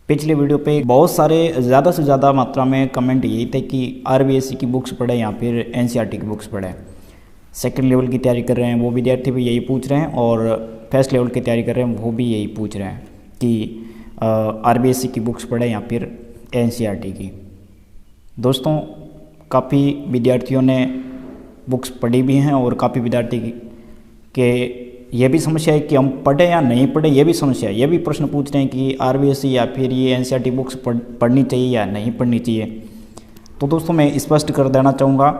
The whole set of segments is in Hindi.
पिछले वीडियो पे बहुत सारे ज़्यादा से ज़्यादा मात्रा में कमेंट यही थे कि आरबीएसई की बुक्स पढ़ें या फिर एनसीईआरटी की बुक्स पढ़ें। सेकंड लेवल की तैयारी कर रहे हैं वो विद्यार्थी भी यही पूछ रहे हैं और फर्स्ट लेवल की तैयारी कर रहे हैं वो भी यही पूछ रहे हैं कि आरबीएसई की बुक्स पढ़ें या फिर एनसीईआरटी की। दोस्तों, काफ़ी विद्यार्थियों ने बुक्स पढ़ी भी हैं और काफ़ी विद्यार्थी के ये भी समस्या है कि हम पढ़ें या नहीं पढ़ें, ये भी समस्या है। ये भी प्रश्न पूछ रहे हैं कि आरबीएसई या फिर ये एनसीईआरटी बुक्स पढ़नी चाहिए या नहीं पढ़नी चाहिए। तो दोस्तों, मैं स्पष्ट कर देना चाहूँगा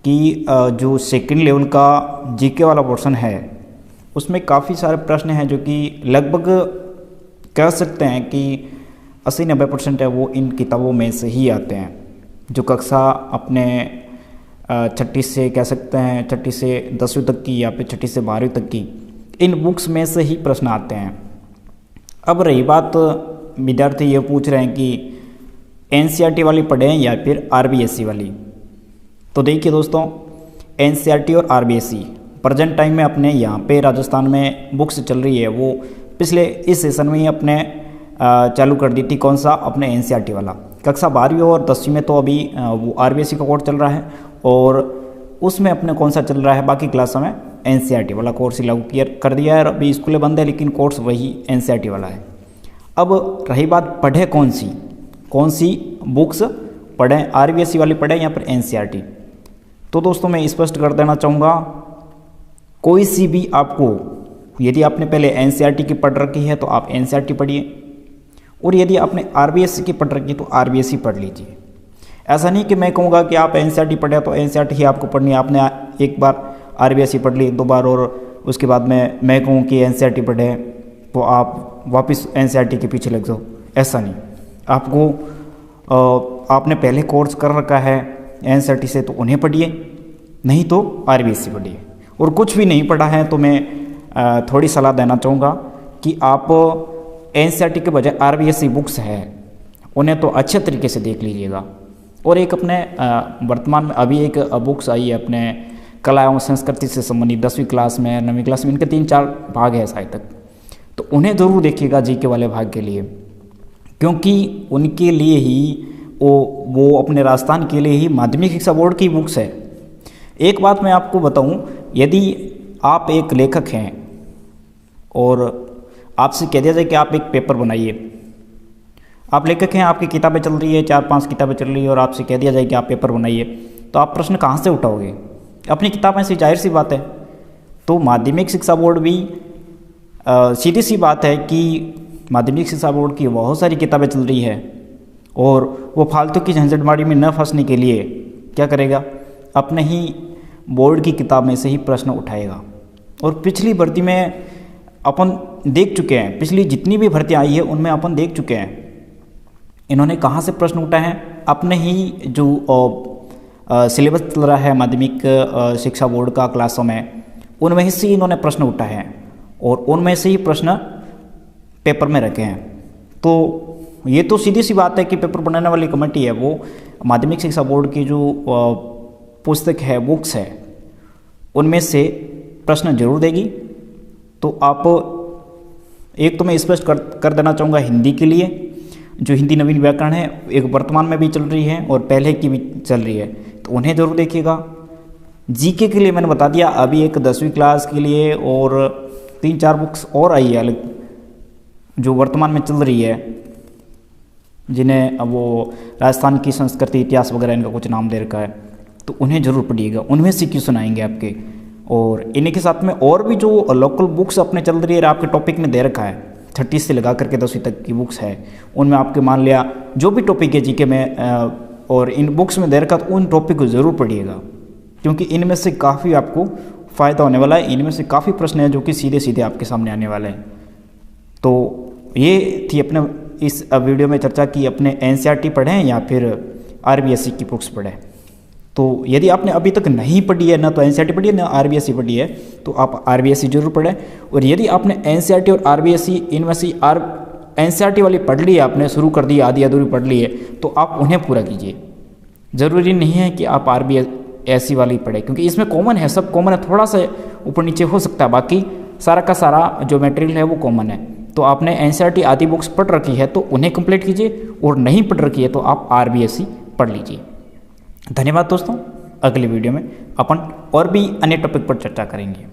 कि जो सेकंड लेवल का जीके वाला पोर्शन है उसमें काफ़ी सारे प्रश्न हैं जो कि लगभग कह सकते हैं कि 80-90% है वो इन किताबों में से ही आते हैं। जो कक्षा अपने छठी से कह सकते हैं, छठी से 10वीं तक की या फिर छठी से 12वीं तक की, इन बुक्स में से ही प्रश्न आते हैं। अब रही बात, विद्यार्थी ये पूछ रहे हैं कि एनसीईआरटी वाली पढ़ें या फिर आरबीएसई वाली। तो देखिए दोस्तों, एनसीईआरटी और आरबीएसई प्रेजेंट टाइम में अपने यहाँ पे राजस्थान में बुक्स चल रही है, वो पिछले इस सेशन में ही अपने चालू कर दी थी। कौन सा? अपने एनसीईआरटी वाला। कक्षा 12वीं और 10वीं में तो अभी वो आरबीएसई का कोर्स चल रहा है और उसमें अपने कौन सा चल रहा है, बाकी क्लासों में एनसीईआरटी वाला कोर्स ही लागू कर दिया है। अभी स्कूलें बंद है लेकिन कोर्स वही एनसीईआरटी वाला है। अब रही बात, पढ़े कौन सी बुक्स पढ़ें, आरबीएसई वाली पढ़ें या फिर एनसीईआरटी। तो दोस्तों, मैं स्पष्ट कर देना चाहूँगा, कोई सी भी आपको, यदि आपने पहले एनसीईआरटी की पढ़ रखी है तो आप एनसीईआरटी पढ़िए और यदि आपने आरबीएसई की पढ़ रखी है तो आरबीएसई पढ़ लीजिए। ऐसा नहीं कि मैं कहूँगा कि आप एनसीईआरटी पढ़े तो एनसीईआरटी ही आपको पढ़नी है। आपने एक बार आरबीएसई पढ़ ली, 2 बार और उसके बाद में मैं कहूँ कि एनसीईआरटी पढ़े तो आप वापस एनसीईआरटी के पीछे लग जाओ। ऐसा नहीं, आपको आपने पहले कोर्स कर रखा है एनसीईआरटी से तो उन्हें पढ़िए, नहीं तो आरबीएसई पढ़िए। और कुछ भी नहीं पढ़ा है तो मैं थोड़ी सलाह देना चाहूँगा कि आप एनसीईआरटी के बजाय आरबीएसई बुक्स है उन्हें तो अच्छे तरीके से देख लीजिएगा। और एक अपने वर्तमान में अभी एक बुक्स आई है अपने कला एवं संस्कृति से संबंधित 10वीं क्लास में, 9वीं क्लास में, इनके 3-4 भाग है शायद तक, तो उन्हें ज़रूर देखिएगा जीके वाले भाग के लिए, क्योंकि उनके लिए ही वो अपने राजस्थान के लिए ही माध्यमिक शिक्षा बोर्ड की बुक्स है। एक बात मैं आपको बताऊं, यदि आप एक लेखक हैं और आपसे कह दिया जाए कि आप एक पेपर बनाइए, आप लेखक हैं, आपकी किताबें चल रही है, 4-5 किताबें चल रही है और आपसे कह दिया जाए कि आप पेपर बनाइए, तो आप प्रश्न कहाँ से उठाओगे? अपनी किताबें से, जाहिर सी बात है। तो माध्यमिक शिक्षा बोर्ड भी सीधी सी बात है कि माध्यमिक शिक्षा बोर्ड की बहुत सारी किताबें चल रही है और वो फालतू की झंझटमारी में न फंसने के लिए क्या करेगा, अपने ही बोर्ड की किताब में से ही प्रश्न उठाएगा। और पिछली भर्ती में अपन देख चुके हैं, पिछली जितनी भी भर्तियाँ आई है उनमें अपन देख चुके हैं इन्होंने कहाँ से प्रश्न उठाए हैं। अपने ही जो सिलेबस चल रहा है माध्यमिक शिक्षा बोर्ड का क्लासों में, उनमें से ही इन्होंने प्रश्न उठाए हैं और उनमें से ही प्रश्न पेपर में रखे हैं। तो ये तो सीधी सी बात है कि पेपर बनाने वाली कमेटी है वो माध्यमिक शिक्षा बोर्ड की जो पुस्तक है, बुक्स है, उनमें से प्रश्न जरूर देगी। तो आप एक तो मैं स्पष्ट कर देना चाहूँगा, हिंदी के लिए जो हिंदी नवीन व्याकरण है एक वर्तमान में भी चल रही है और पहले की भी चल रही है, तो उन्हें ज़रूर देखिएगा। जीके के लिए मैंने बता दिया, अभी एक 10वीं क्लास के लिए और 3-4 बुक्स और आई है अलग जो वर्तमान में चल रही है, जिन्हें अब वो राजस्थान की संस्कृति, इतिहास वगैरह इनका कुछ नाम दे रखा है, तो उन्हें ज़रूर पढ़िएगा। उनमें से क्वेश्चन आएंगे आपके। और इन्हीं के साथ में और भी जो लोकल बुक्स अपने चल रही है आपके टॉपिक में दे रखा है, 6ठी से लगा करके 10वीं तक की बुक्स है, उनमें आपके मान लिया जो भी टॉपिक है जीके में और इन बुक्स में दे रखा, तो उन टॉपिक को ज़रूर पढ़िएगा, क्योंकि इनमें से काफ़ी आपको फ़ायदा होने वाला है। इनमें से काफ़ी प्रश्न हैं जो कि सीधे सीधे आपके सामने आने वाले हैं। तो ये थी अपने इस वीडियो में चर्चा की, अपने एनसीईआरटी पढ़ें या फिर आरबीएसई की बुक्स पढ़ें। तो यदि आपने अभी तक नहीं पढ़ी है, ना तो एनसीईआरटी पढ़ी है ना आरबीएसई पढ़ी है, तो आप आरबीएसई जरूर पढ़ें। और यदि आपने एनसीईआरटी और आरबीएसई इनमें से एनसीईआरटी वाली पढ़ ली है, आपने शुरू कर दी, आधी अधूरी पढ़ ली है, तो आप उन्हें पूरा कीजिए। ज़रूरी नहीं है कि आप आरबीएसई वाली पढ़ें, क्योंकि इसमें कॉमन है, सब कॉमन है, थोड़ा सा ऊपर नीचे हो सकता है, बाकी सारा का सारा जो मटेरियल है वो कॉमन है। तो आपने एनसीईआरटी आदि बुक्स पढ़ रखी है तो उन्हें कंप्लीट कीजिए, और नहीं पढ़ रखी है तो आप आरबीएससी पढ़ लीजिए। धन्यवाद दोस्तों। अगले वीडियो में अपन और भी अन्य टॉपिक पर चर्चा करेंगे।